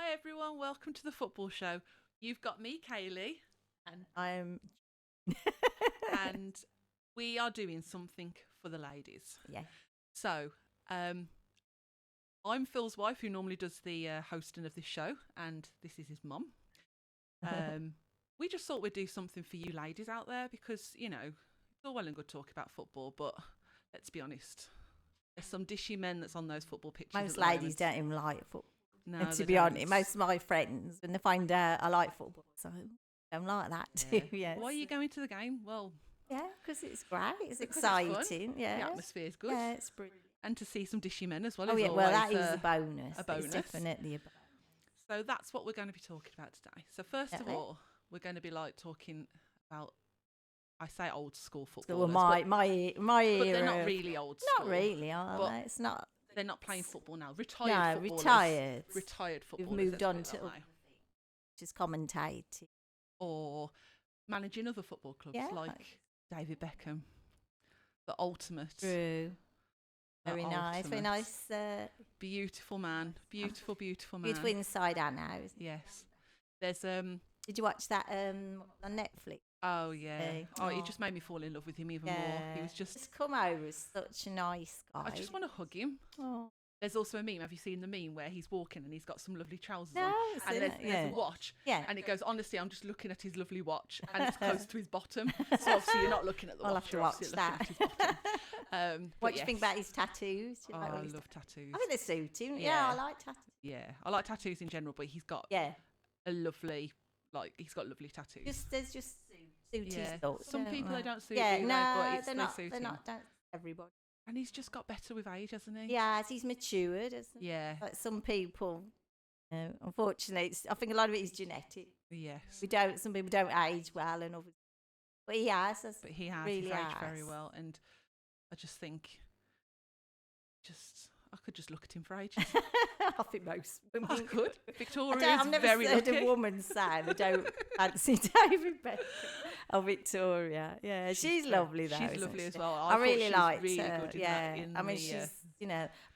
Hi everyone, welcome to the football show. You've got me, Kaylee, And I'm and we are doing something for the ladies. yeah. So, I'm Phil's wife, who normally does the hosting of this show, and this is his mum. We just thought we'd do something for you ladies out there because, you know, it's all well and good talking about football, but let's be honest, there's some dishy men that's on those football pitches. Most ladies don't even like football. No, And to be honest, most of my friends, when they find out I like football, so I don't like that too. Yes. Why are you going to the game? Well, yeah, because it's great. It's because exciting. The Yeah, atmosphere is good. yeah, it's brilliant. And to see some dishy men as well. Oh is yeah, well that always, is a bonus. A bonus. It's definitely a bonus. So that's what we're going to be talking about today. So first of Okay. all, we're going to be like talking about, I say old school footballers, Well, my era. but they're not really old school. Not really, are but they? It's not. They're not playing football now. No, Retired footballers. Retired footballers. We've moved on let's put it to that way. just commentating. Or managing other football clubs Yeah. like David Beckham, the ultimate. True. the Very nice. Very ultimate. nice. Beautiful man. Beautiful man. Beautiful inside out now. Isn't it? Yes. There's Did you watch that on Netflix? Oh yeah. Oh, it Oh. just made me fall in love with him even more. He was just. come over as such a nice guy. I just want to hug him. Oh. There's also a meme. Have you seen the meme where he's walking and he's got some lovely trousers No, on, it's and in there's, it, there's yeah. a watch, Yeah. and it goes. Honestly, I'm just looking at his lovely watch, and it's close to his bottom. So obviously, you're not looking at the I'll watch. have to you're watch obviously that. looking at his bottom. What But do you think yes. about his tattoos? Do you Oh, like I all his love tattoos. I think they suit him. Yeah, Yeah. I like tattoos. Yeah, I like tattoos in general, but he's got Yeah, a lovely, he's got lovely tattoos. there's just suit Yeah. his thoughts. Some don't people they? they don't suit. Yeah, do they? no, but they're they not. suit They're him. not. Don't everybody. And he's just got better with age, hasn't he? Yeah, as he's matured, hasn't he? Yeah. Like some people, unfortunately, I think a lot of it is genetic. Yes. Some people don't age well, and others, but he has. But he has. really He's aged very has. well, and I just think, I could just look at him for ages. I think most women I could. Victoria I've is never very heard lucky. a woman say they don't fancy David Beckham or Victoria. Yeah, she's true. lovely though. She's isn't lovely she? as well. I thought really she was liked really her. good in Yeah, that, in I mean, the, she's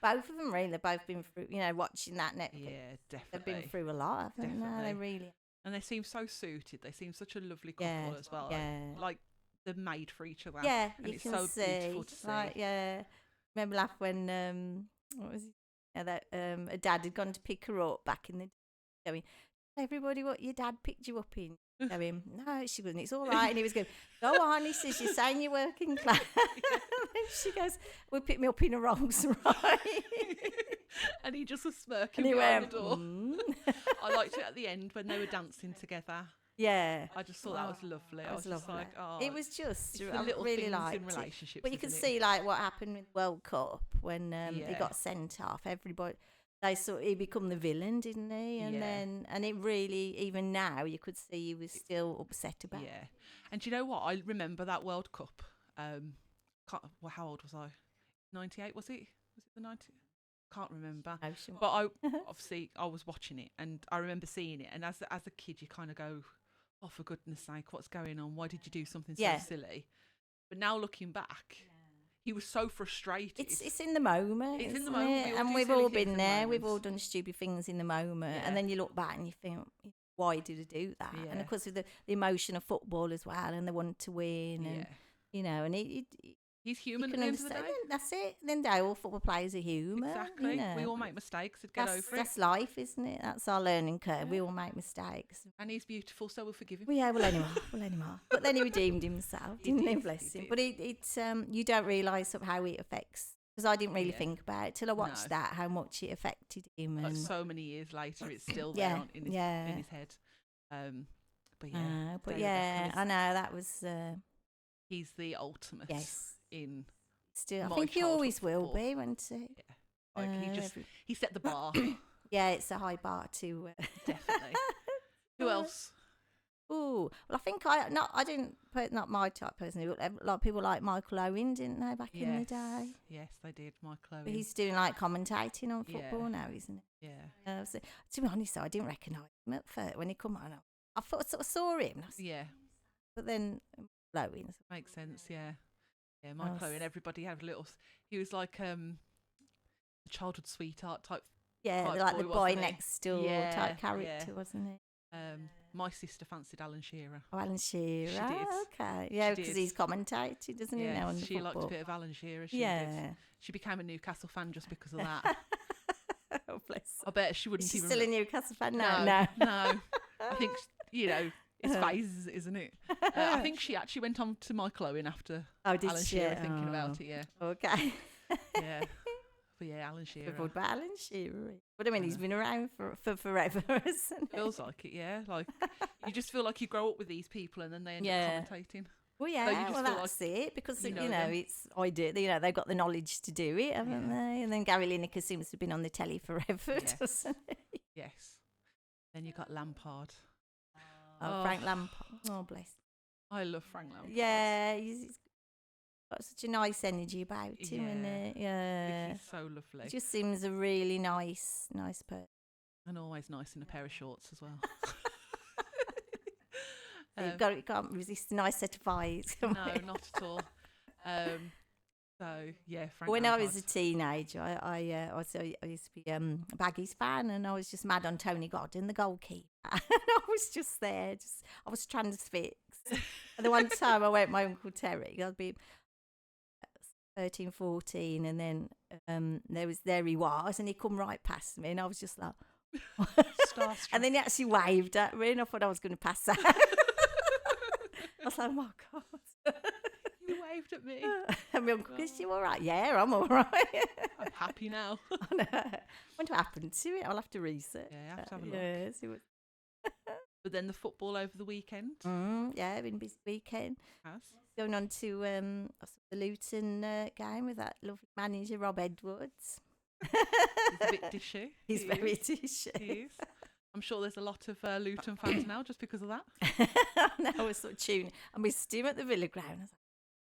both of them really. They've both been through. Watching that Netflix. yeah, They've definitely. been through a lot, haven't they? They Definitely. really. And they seem so suited. They seem such a lovely couple Yeah, as well. yeah. Like they're made for each other. Yeah, and you it's can so see. beautiful to see. Like, yeah, remember laugh when what was it? Yeah, that a dad had gone to pick her up back in the day, going, everybody, what your dad picked you up in? Going, no, she wasn't. It's all right. And he was going, go on. He says, you're saying you're working class. And then she goes, well, pick me up in a Rolls Royce. And he just was smirking And he behind went, the door. I liked it at the end when they were dancing together. Yeah. I just thought that was lovely. I was just lovely. like, oh, It was just, it's the I little really things liked in it. relationships. But you can isn't see like what happened with World Cup when he Yeah. got sent off. Everybody, he become the villain, didn't he? And Yeah. then it really, even now, you could see he was still upset about. Yeah. And do you know what? I remember that World Cup. How old was I? 98, was it? Was it the 90? Can't remember. Emotion. But I was watching it and I remember seeing it. And as a kid, you kind of go, oh, for goodness sake, what's going on? Why did you do something so Yeah. silly? But now looking back, he was so frustrated. It's in the moment. It's in the isn't moment. it? We all And do we've silly all things in been the there. We've all moments. done stupid things in the moment. Yeah. And then you look back and you think, why did I do that? And Yeah. of course, with the emotion of football as well, and they want to win. And, Yeah. and He's you human at can the end of the understand. day. That's it. Then all football players are human. Exactly. You know. We all make mistakes. Get over it. That's life, isn't it? That's our learning curve. We all make mistakes. And he's beautiful, so we'll forgive him. Well, yeah, we'll let him off. But then he redeemed himself, He didn't he? did, Bless he him. did. But it's you don't realise sort of how it affects. Because I didn't really Yeah. think about it till I watched No. that, how much it affected him. Like And so many years later, it's still Yeah, there in his head. But yeah, but David yeah, Beckham I know that was he's the ultimate yes. in Still, I my think he childhood always will football. be, won't he? like he set the bar. Yeah, it's a high bar to. Definitely. Who else? Ooh, well, I think not my type personally, but a lot of people like Michael Owen, didn't they, back in the day? Yes, they did. Michael Owen. But he's doing like commentating on Yeah. football now, isn't he? Yeah. So, to be honest, though, I didn't recognise him at first when he come on. I thought I sort of saw him, and I said, Yeah. but then Owen. Makes sense. Yeah. Yeah. Michael Owen. Everybody had a little. He was like a childhood sweetheart type Yeah, type like the boy, boy wasn't he? next door Yeah, type character, yeah. wasn't it? My sister fancied Alan Shearer. Oh, Alan Shearer. She did. Okay. Yeah, She because did. he's commentated, doesn't he, Yeah, now on the she liked a football? bit of Alan Shearer. She Yeah. did. She became a Newcastle fan just because of that. Oh, bless her. I bet she wouldn't Is she even. still a Newcastle fan now? No, no. I think it's phases, isn't it? I think she actually went on to Michael Owen after Oh, did Alan she? Shearer thinking about it. Yeah, Okay. yeah. But yeah, Alan Shearer. What about Alan Shearer? But I mean, he's been around for forever, hasn't he? Feels like it, yeah. Like you just feel like you grow up with these people and then they end up commentating. Well, So yeah, you just well, feel that's like it, because, you know them. it's ideal. They've got the knowledge to do it, haven't they? And then Gary Lineker seems to have been on the telly forever, Yes. doesn't he? Yes. Then you got Lampard. Oh, Frank Lampard. Oh, bless. I love Frank Lampard. Yeah, he's got such a nice energy about him, Yeah. and I think yeah, he's so lovely. he just seems a really nice person. And always nice in a pair of shorts as well. You can't resist a nice set of eyes. No, not at all. So yeah, Frank When Lampard. I was a teenager, I used to be a Baggies fan, and I was just mad on Tony Godden, the goalkeeper. And I was just there, I was transfixed. And the one time I went with my Uncle Terry, I'd be 13, 14, and then there he was, and he come right past me, and I was just like, Starstruck. and then he actually waved at me, and I thought I was going to pass out. I was like, oh my God. You waved at me. And my uncle, is you all right? Yeah, I'm all right. I'm happy now. I know. I wonder what happened to it. I'll have to research. Yeah, I have to have a look. Yes, it was. But then the football over the weekend Yeah, been busy weekend. has. Going on to the Luton game with that lovely manager, Rob Edwards. He's a bit dishy. He's He very is. dishy. He is. I'm sure there's a lot of Luton fans now just because of that. I was sort of tuning. I missed him at the Villa ground.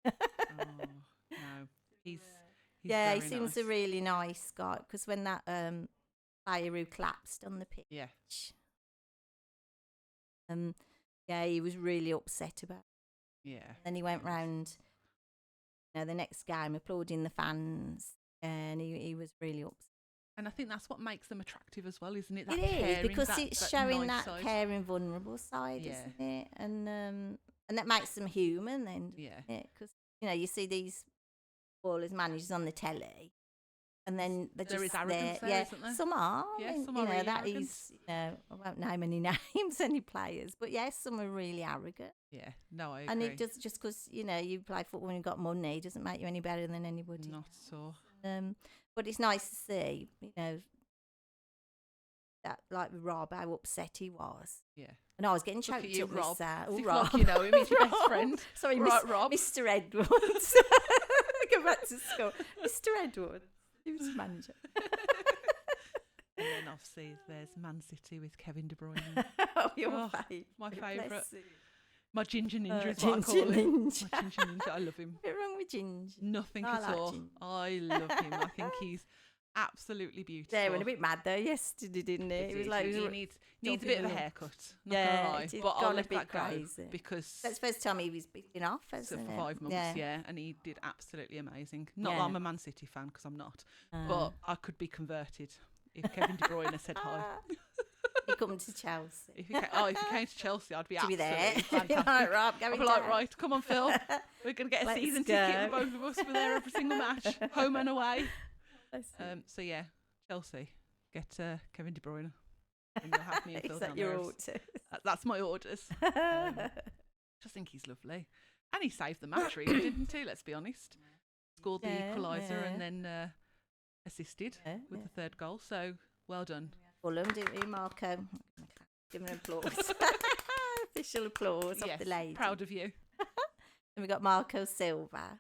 I was Oh, no. He's yeah, he very seems nice. a really nice guy. Because when that player who collapsed on the pitch, Yeah. yeah, he was really upset about it. Yeah. Then he went round, the next game applauding the fans, and he was really upset. And I think that's what makes them attractive as well, isn't it? It is, because it's showing nice that side. caring, vulnerable side, Yeah. isn't it? And that makes them human then. Yeah. Because, you see these ballers managers on the telly, and then they're There just is arrogance there. there, Yeah, isn't there? some are. Yeah, and, some are really that arrogant. is, I won't name any names, any players, but yes, some are really arrogant. Yeah. No, I agree. And it does, just because, you play football and you've got money, doesn't make you any better than anybody. Not at all. But it's nice to see, that, like with Rob, how upset he was. Yeah. And I was getting Look at choked you, up Rob. myself. As Oh, if Rob. like you know him, he's your best Rob. friend. Sorry, Right, Rob. Mr. Edwards. Go back to school. Mr. Edwards. He was manager. And then obviously there's Man City with Kevin De Bruyne. Oh, your Oh, favourite. my Bless favourite. you. My ginger ninja is Ginger what I call him. Ninja. My ginger ninja. I love him. What's wrong with Ginger? Nothing I at like all. Ginger. I love him. I think he's absolutely beautiful. Yeah, went a bit mad though yesterday, didn't it? It was like, he needs a bit of a jumping haircut. Not Yeah, gonna lie. it's But I'll gone a let bit that go crazy. because that's the first time he was beaten off, so hasn't for it? 5 months, yeah, and he did absolutely amazing. Not that Yeah. I'm a Man City fan because I'm not, but I could be converted if Kevin De Bruyne said hi. He come to Chelsea. If he came to Chelsea, I'd be To be absolutely there. fantastic. Right, Rob, I'd going be like, down. right, come on, Phil. We're going to get a Let's season go. ticket for both of us. We're there every single match, home and away. Let's see. So yeah, Chelsea, get Kevin De Bruyne. And you'll have me and Phil Is down that your there. order? That's my orders. Just think he's lovely. And he saved the match, really, didn't he? Let's be honest. Scored the Yeah, equaliser yeah. and then assisted Yeah, with yeah. the third goal. So well done. Fulham, didn't we, Marco? Give him an applause. Official applause Yes, off the lady. proud of you. And we got Marco Silva.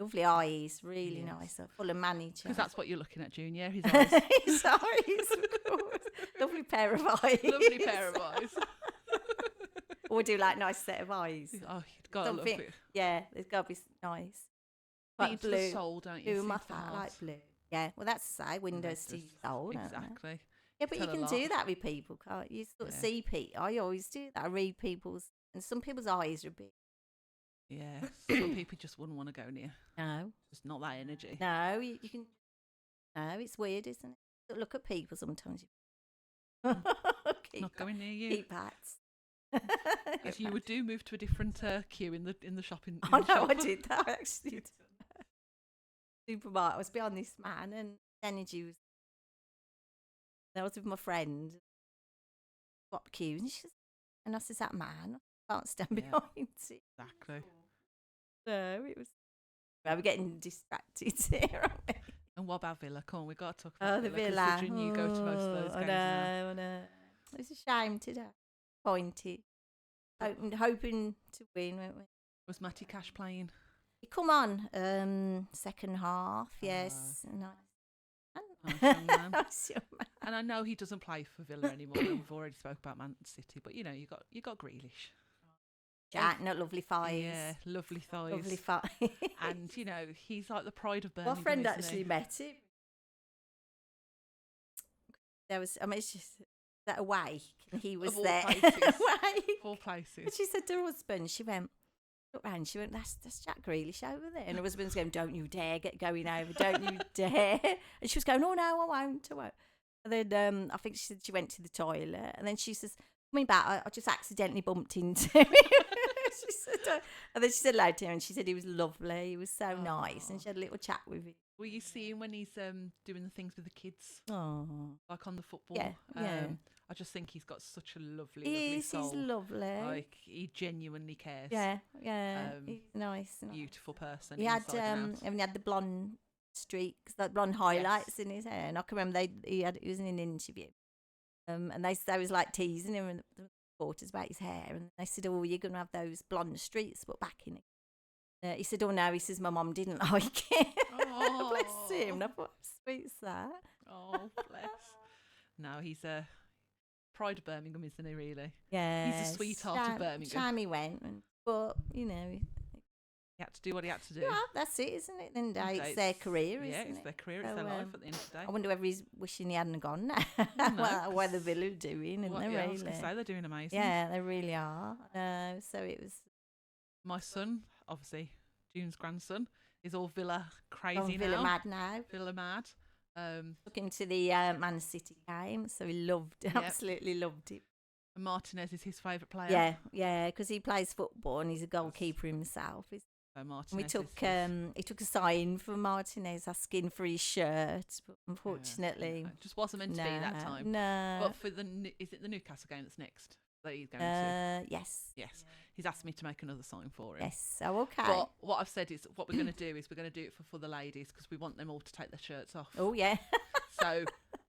Lovely eyes, really Yes. nice. Fulham manager. Because that's what you're looking at, Junior. His eyes. His eyes, of course. Lovely pair of eyes. Lovely pair of eyes. Or do like nice set of eyes. Oh, you've got to love Something- it. Yeah, there's got to be nice. Feed Like to blue. the soul, don't you? Blue, my Seeds the fat, heart. like blue. Yeah, well, that's the side. Windows to your soul. don't they? Exactly. Yeah, but you Tell a can lot. do that with people, can't you? Sort of Yeah. see people. I always do that. I read people's, and some people's eyes are big. Yeah. Some people just wouldn't want to go near. No, Just not that energy. no, you can No, it's weird, isn't it? But look at people sometimes. Not going near you. Keep hats. As you would do, move to a different queue in the shopping. I know, I did that actually. Supermarket. I was behind this man, and energy was. I was with my friend. What queue? And I said, "That man, I can't stand behind it." Exactly. So it was. Well, we're getting distracted here, aren't we? And what about Villa? Come on, we've got to talk about the Villa. Villa. Considering you go to most of those games now. I know. It's a shame today. Pointed. Hoping to win, weren't we? Was Matty Cash playing? He come on, second half, yes. Nice young man. Nice young man. And I know he doesn't play for Villa anymore. And we've already spoke about Man City, but you know, you got Grealish. Jack, not lovely thighs. Yeah, lovely thighs. Lovely thighs. And you know, he's like the pride of Birmingham. My friend isn't actually he? met him. It's just that away. He was Of all there. places. Away. All places. And she said to her husband, she went, look round, she went, that's Jack Grealish over there. And her husband's going, don't you dare get going over, don't you dare. And she was going, oh no, I won't. And then I think she said she went to the toilet. And then she says, coming back, I just accidentally bumped into him. She said, and then she said hello to him, and she said he was lovely. He was so nice. And she had a little chat with him. Will you see him when he's doing the things with the kids? Oh. Like on the football? Yeah. I just think he's got such a lovely soul. He's lovely. Like, he genuinely cares. Yeah. He's nice. Beautiful person. He had, inside and out. and he had the blonde streaks, like blonde highlights in his hair. And I can remember he was in an interview. And they was like teasing him and the reporters about his hair. And they said, oh, you're going to have those blonde streaks put back in it. He said, oh no, he says, my mum didn't like it. Oh. Bless him. I thought, how sweet's that? Oh, bless. No, he's a pride of Birmingham, isn't he, really? Yeah. He's a sweetheart of Birmingham. Time he went. But, you know. He had to do what he had to do. Yeah, that's it, isn't it? Then it's their career, isn't it? Yeah, it's their career, it's their life at the end of the day. I wonder whether he's wishing he hadn't gone now. What the Villa are doing, isn't they, really? I was going to say, they're doing amazing. Yeah, they really are. So it was... My son, obviously, June's grandson, is all Villa crazy now. Villa mad now. Villa mad. Took him to the Man City game, so he absolutely loved it. And Martinez is his favourite player. Yeah, because he plays football and he's a goalkeeper himself. So Martinez he took a sign for Martinez asking for his shirt, but unfortunately, it just wasn't meant to be that time. No. But for is it the Newcastle game that's next that he's going to? Yes. He's asked me to make another sign for him. Yes. Oh, okay. But what I've said is what we're going to do is we're going to do it for the ladies because we want them all to take their shirts off. Oh yeah. So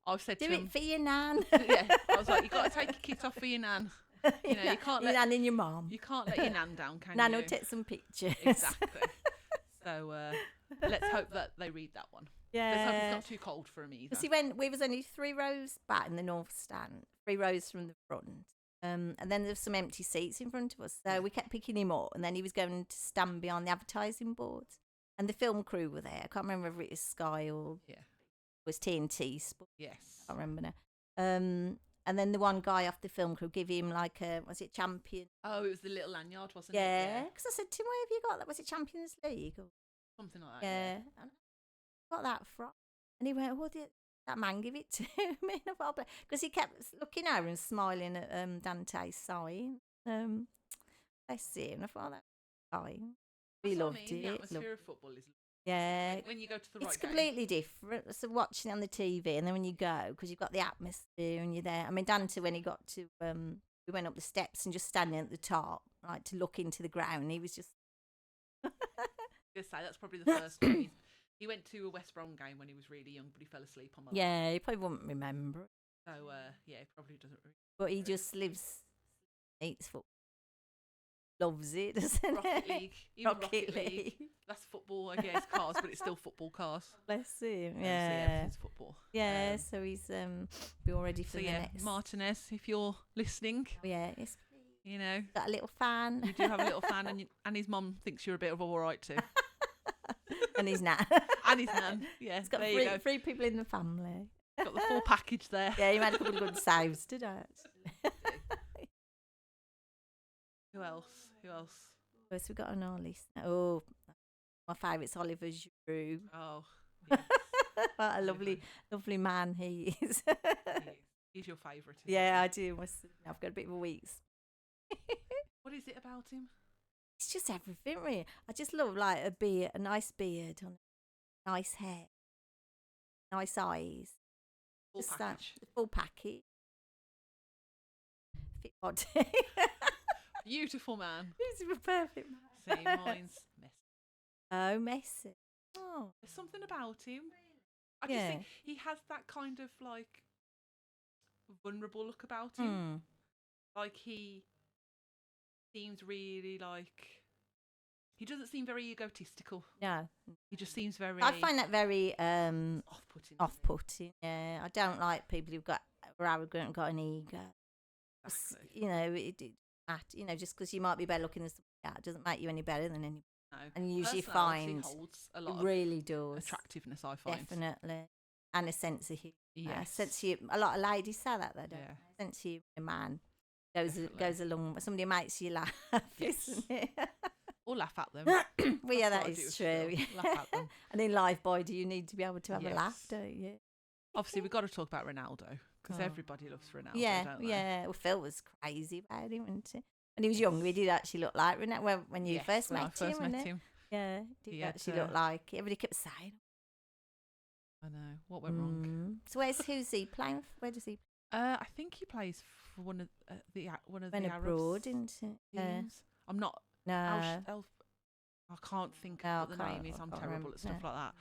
I've said do to it him, for your nan. Yeah, I was like, you've got to take your kit off for your nan. You know, you can't let your nan and your mum. You can't let your nan down, can Nan you? will take some pictures. Exactly. So let's hope that they read that one. Yeah. Let's hope it's not too cold for him either. See, we was only 3 rows back in the north stand, 3 rows from the front. And then there was some empty seats in front of us. So we kept picking him up, and then he was going to stand behind the advertising boards. And the film crew were there. I can't remember if it was Sky or it was TNT. Yes. I can't remember now. And then the one guy off the film crew give him like was it champion? Oh, it was the little lanyard, wasn't it? Yeah, because I said to him, where have you got that? Was it Champions League? Or something like that. Yeah. And I got that from. And he went, did that man give it to me? Because he kept looking over and smiling at Dante's sign. Bless him. I thought that was fine. We loved it. The atmosphere of football is. Yeah. When you go to the right it's completely different. So watching it on the TV, and then when you go, because you've got the atmosphere and you're there. I mean, Dante, when he got to, we went up the steps and just standing at the top, right, to look into the ground, he was just. I was going to say, that's probably the first time. He went to a West Brom game when he was really young, but he fell asleep on the Yeah, he probably won't remember. So, he probably doesn't. But he just eats football. Loves it, doesn't Rocket it? League. Rocket League. That's football, I guess, cars, but it's still football cars. Bless him. Everything's football. Yeah, so he's be all ready for the next. Martinez, if you're listening. Yeah, yes. You know. Got a little fan. You do have a little fan, and his mum thinks you're a bit of all right too. And his nan. And his nan, yeah. He's got three people in the family. Got the full package there. Yeah, he made a couple of good saves today. Who else? Who else we got on our list? Oh, my favourite's Oliver Giroud. Oh, yes. What a lovely man he is. He's your favourite. Yeah, I do. I've got a bit of a weeks. What is it about him? It's just everything, really. I just love like a nice beard, nice hair, nice eyes. Full Just package. the full package. Fit body. Beautiful man. He's a perfect man. Same mine's messy. Oh, messy. Oh, There's something about him. I just think he has that kind of like vulnerable look about him. Like he seems really like he doesn't seem very egotistical. no. He just seems very. I find that very off-putting. off-putting. Yeah, I don't like people who've got are arrogant and got an ego. Exactly. You know, just because you might be better looking than somebody else doesn't make you any better than anybody. No. And you usually Personality find holds a lot it of really does attractiveness. I find definitely, and a sense of humour. Yes. Sense of humour. A lot of ladies say that they don't. Yeah. Sense of humour, a man goes Definitely. along. Somebody makes you laugh, Yes. isn't it? Or laugh at them. Well, yeah, That's that what I do is as true. well. Laugh at them. And in life, boy, do you need to be able to have a laugh, Yes. don't you? Obviously, we've got to talk about Ronaldo because Oh. everybody loves Ronaldo, Yeah, don't they? yeah. Well, Phil was crazy about him, wasn't he? When he was younger, he did actually look like Ronaldo. When you Yes, first when I met first him, wasn't met it? him. Yeah, did He had, actually look like it. Everybody kept saying. I know what went wrong. So who's he playing? Where does he? I think he plays for one of the Went Arab abroad, isn't it? Yeah. teams. I'm not. No. I can't think No, of I what the name can't- is. I I'm can't terrible remember. at stuff No. like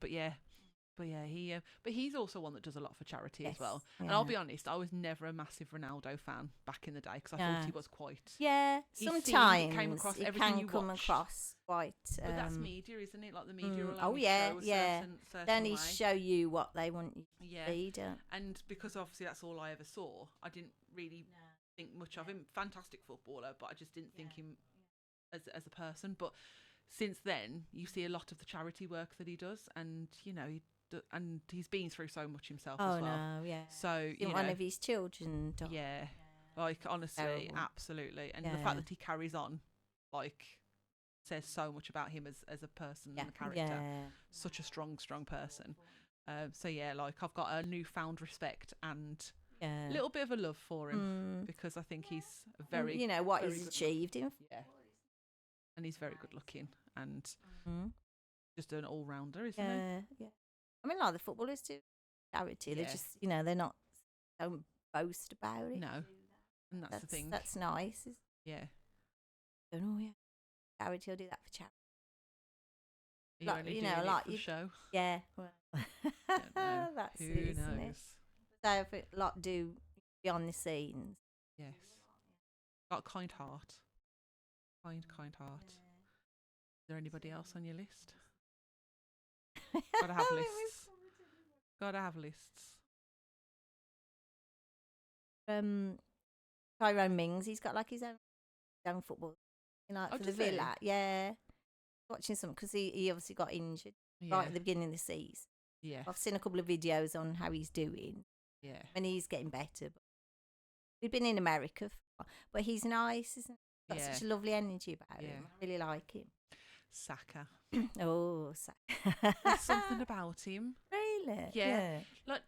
that. But he's also one that does a lot for charity as Yes, well. And I'll yeah. be honest, I was never a massive Ronaldo fan back in the day because I Yeah. thought he was quite. Yeah, He seemed- it sometimes came across it everything can you come watched. across quite. But that's media, isn't it? Like the media will Oh only yeah, show a yeah. certain They only way. show you what they want you to Yeah. see. Don't. And because obviously that's all I ever saw, I didn't really think much of him. Fantastic footballer, but I just didn't think him as a person. But since then, you see a lot of the charity work that he does, and you know, and he's been through so much himself Oh as well. no, yeah. So you Didn't know, one of his children die? yeah, like honestly, Terrible. absolutely. And the Yeah. fact that he carries on, like, says so much about him as a person and a character. Yeah. Such a strong person. So yeah, like I've got a newfound respect and Yeah. a little bit of a love for him because I think he's very, You know what very he's good achieved in. yeah, and he's very good looking and Mm. just an all rounder, isn't Yeah, yeah. I mean, like the footballers do charity. They're Yeah. just, they're not don't boast about he? it. No, and that's the thing. That's nice. Yeah, Oh yeah, charity. I'll do that for charity. you're Like, only you doing know, it like for you- show. Yeah. Well, Don't know. that's Who it, isn't knows? it? So if it lot do beyond the scenes. Yes, got a kind heart. Kind heart. Is there anybody else on your list? Gotta have lists. Gotta have lists. Tyrone Mings, he's got like his own football, Oh, for the does he? Villa. Yeah, watching some because he obviously got injured Yeah, right at the beginning of the season. yeah, I've seen a couple of videos on how he's doing, yeah. and he's getting better. But we've been in America, but he's nice, isn't he? Got Yeah. such a lovely energy about Yeah. him. I really like him. Saka. Oh, There's something about him. really? Yeah. Like,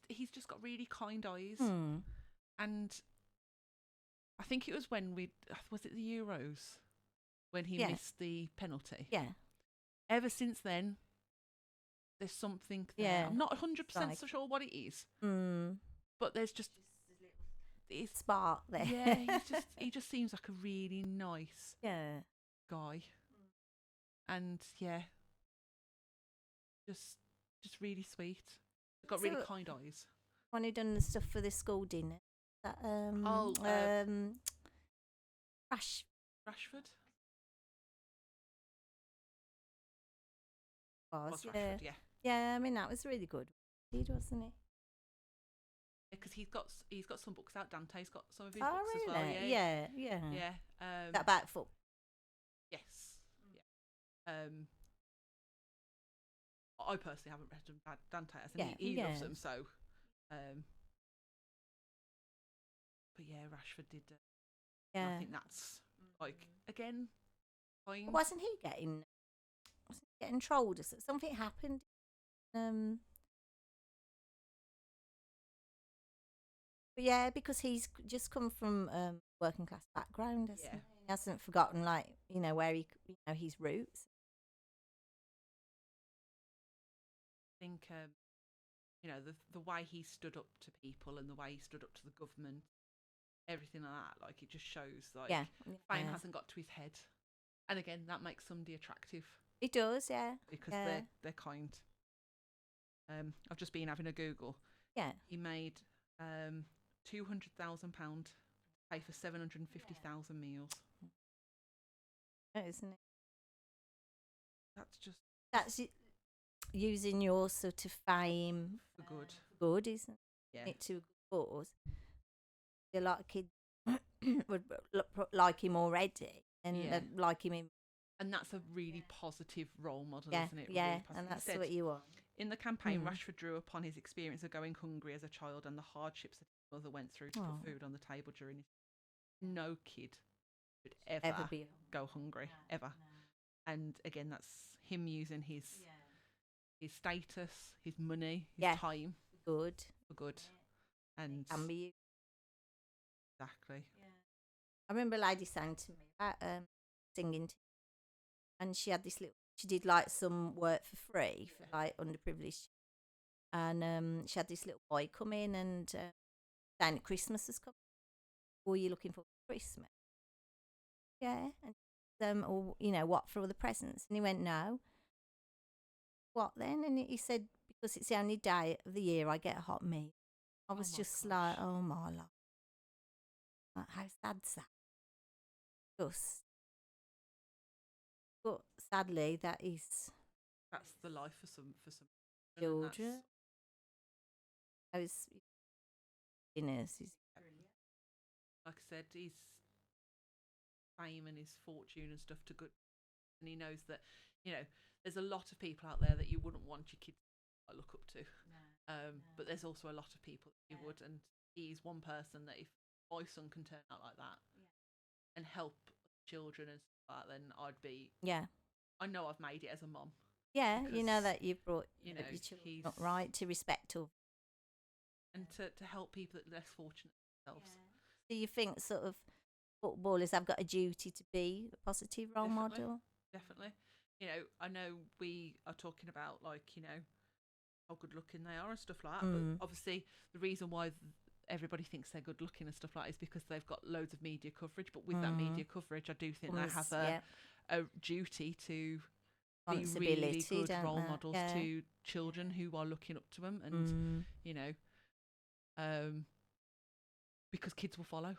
he's just got really kind eyes. Hmm. And I think it was was it the Euros when he Yeah. missed the penalty. Yeah. Ever since then, there's something there. Yeah. I'm not 100% Like- so sure what it is, Hmm. but there's just it's Spark there. yeah. He just seems like a really nice yeah. guy, and yeah, just really sweet. Got really So- kind eyes. One who done the stuff for the school dinner. That Rash. Rashford Was, was yeah. Rashford, yeah. Yeah, I mean that was really good. Indeed, wasn't it? Because he's got some books out. Dante's got some of his Oh, books really? as well. Yeah, Yeah, yeah. yeah. That about football. Yes, yeah. I personally haven't read Dante, and Yeah, he loves yeah. them. So, but yeah, Rashford did. And Yeah. I think that's like again, kind. Wasn't he getting getting trolled or something happened. But yeah, because he's just come from working class background, hasn't he? He hasn't forgotten, like, where his roots. I think the way he stood up to people and the way he stood up to the government, everything like that, like, it just shows, like, fame hasn't got to his head. And again, that makes somebody attractive. It does, yeah. Because they're kind. I've just been having a Google. Yeah. He made £200,000 to pay for 750,000 meals. Isn't it? That's using your sort of fame for good. Good, isn't Yeah. it? To a good cause. A lot of kids would like him already, and like him in. And that's a really positive role model, isn't it? Yeah, really and that's what you want. In the campaign, Rashford drew upon his experience of going hungry as a child and the hardships that his mother went through to put food on the table during his. No kid should ever go hungry, ever. No. And again, that's him using his status, his money, his time for good. And can be exactly. Yeah. I remember a lady saying to me about singing, and she had this she did like some work for free for like underprivileged, and she had this little boy come in and saying that Christmas has come. What are you looking for Christmas? Yeah, and or what for all the presents? And he went, no. What then? And he said, because it's the only day of the year I get a hot meal. I was just like, oh my lord, how sad's that? Just, but sadly, that's the life for some children. I was, like I said, his fame and his fortune and stuff to good, and he knows that there's a lot of people out there that you wouldn't want your kids to look up to. No. But there's also a lot of people that you would, and he's one person that if my son can turn out like that and help children and stuff like that, then I'd be. Yeah. I know I've made it as a mum. Yeah, that you've brought your children up right to respect of. And to help people that are less fortunate themselves. Yeah. So you think sort of footballers have got a duty to be a positive role model? Definitely. I know we are talking about, like, how good looking they are and stuff like that, but obviously the reason why everybody thinks they're good looking and stuff like that is because they've got loads of media coverage, but with that media coverage I do think they have a duty to be really good role models to children who are looking up to them, and because kids will follow.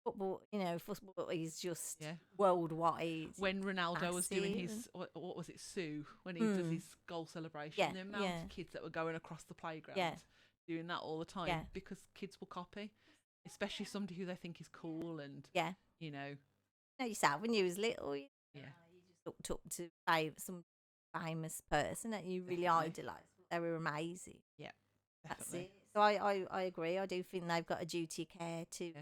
Football is just worldwide. When Ronaldo was doing his, what was it, Sue, when he does his goal celebration, the amount of kids that were going across the playground doing that all the time, because kids will copy, especially somebody who they think is cool and yourself when you was little, you just looked up to some famous person that you really idolised. They were amazing. Yeah, definitely. That's it. So I agree. I do think they've got a duty of care to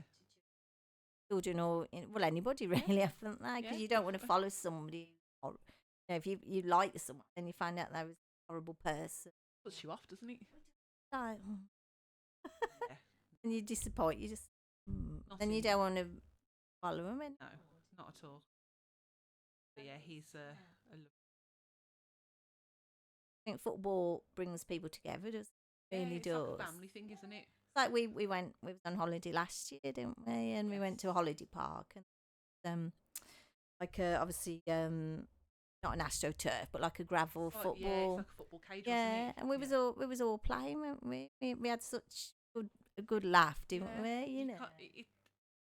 children or anybody really, haven't they? Because you don't want to follow somebody. Or, if you like someone, then you find out they was a horrible person. Puts you off, doesn't it? Like, and you disappoint. You just then you don't want to follow him. No, not at all. But yeah, he's a I think football brings people together. Does really does. It's like a family thing, isn't it? Like we was on holiday last year, didn't we? And we went to a holiday park, and obviously not an AstroTurf, but like a gravel football. Yeah, it's like a football cage. Yeah, and we was all playing, weren't we? We had such a good laugh, didn't we?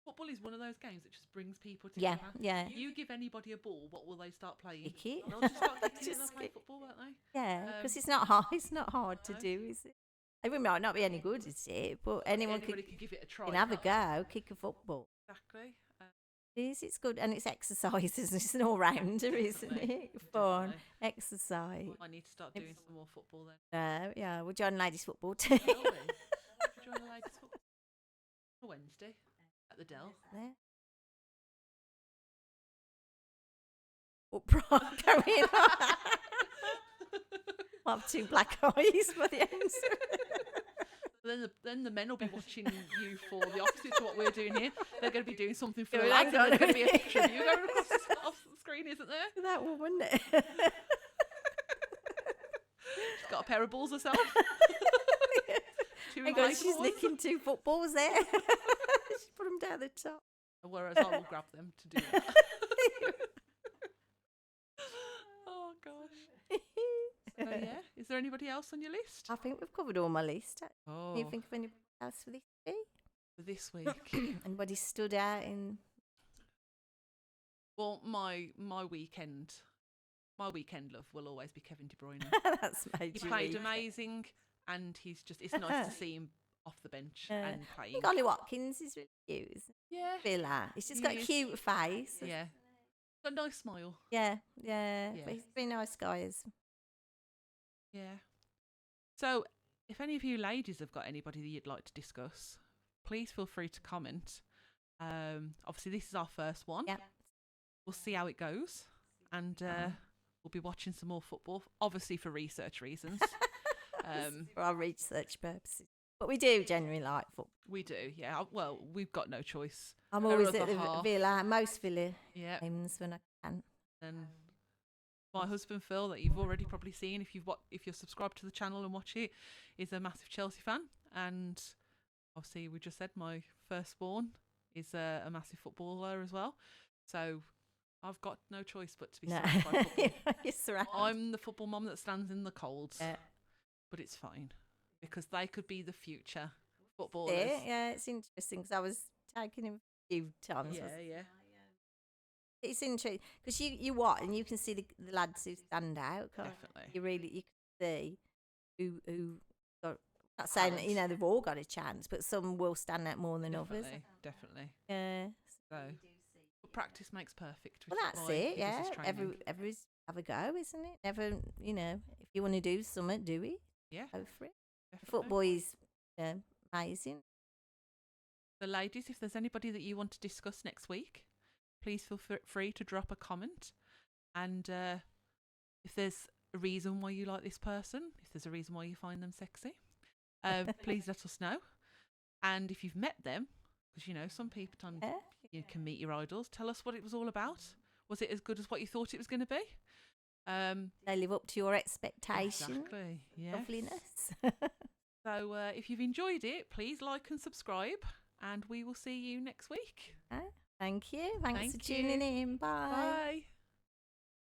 Football is one of those games that just brings people together. Yeah. You give anybody a ball, what will they start playing? Kick it. They'll just start kicking it and they'll play football, won't they? Yeah, because it's not hard. It's not hard to do, is it? It might not be any good, is it? But anybody could give it a try. Can have a go, kick a football. Exactly. It's good, and it's exercises. It's an all-rounder, isn't it? Fun, exercise. I need to start doing some more football then. Yeah, we'll join ladies' football too. Join the ladies' football on Wednesday at the Dell. upright going on. I'll have 2 black eyes by the end. Then the men will be watching you for the opposite to what we're doing here. They're going to be doing something for the Going, lads, hang and there's on. going to be a picture of you going across off the screen, isn't there? That one, wouldn't it? She's got a pair of balls herself. Two Hang on, inflatable she's ones. licking 2 footballs there. She's put them down the top. Whereas I will grab them to do that. Oh gosh. So yeah, is there anybody else on your list? I think we've covered all my list. Oh, Do you think of anybody else for this week? for this week. Anybody stood out in? Well, my weekend love will always be Kevin De Bruyne. That's made He you played weep. amazing, and it's nice to see him off the bench and I playing. think Ollie Watkins is really cute. Isn't Yeah, he? Villa. He's just He got a is. cute face. yeah. Got a nice smile. Yeah. Yeah. But he's a very nice guy. Yeah. So, if any of you ladies have got anybody that you'd like to discuss, please feel free to comment. Obviously, this is our first one. Yeah. We'll see how it goes, and we'll be watching some more football, obviously for research reasons. For our research purposes. But we do generally like football. We do, yeah. Well, we've got no choice. I'm Her always other at the half. Villa, most Villa Yeah. games when I can. And my husband Phil, that you've already probably seen if you're subscribed to the channel and watch it, is a massive Chelsea fan. And obviously, we just said my firstborn is a massive footballer as well. So I've got no choice but to be surrounded by football. You're surrounded. I'm the football mum that stands in the cold, Yeah. but it's fine because they could be the future footballers. Yeah, it's interesting because I was taking him a few times. Yeah. It's interesting because you watch and you can see the lads who stand out. Can't Definitely. you can see who got. Not saying that, they've all got a chance, but some will stand out more than others. Definitely. Yeah. So, but practice makes perfect. Well, which is that's my it. Yeah. business training. Every's have a go, isn't it? Never, if you want to do something, do it. Yeah. Go for it. Definitely. Football is amazing. So, ladies, if there's anybody that you want to discuss next week, please feel free to drop a comment. And if there's a reason why you like this person, if there's a reason why you find them sexy, please let us know. And if you've met them, because some people you can meet your idols, tell us what it was all about. Was it as good as what you thought it was going to be? They live up to your expectations. Exactly. Yes. Loveliness. So if you've enjoyed it, please like and subscribe, and we will see you next week. Thank you. Thanks Thank for tuning in. Bye. Bye.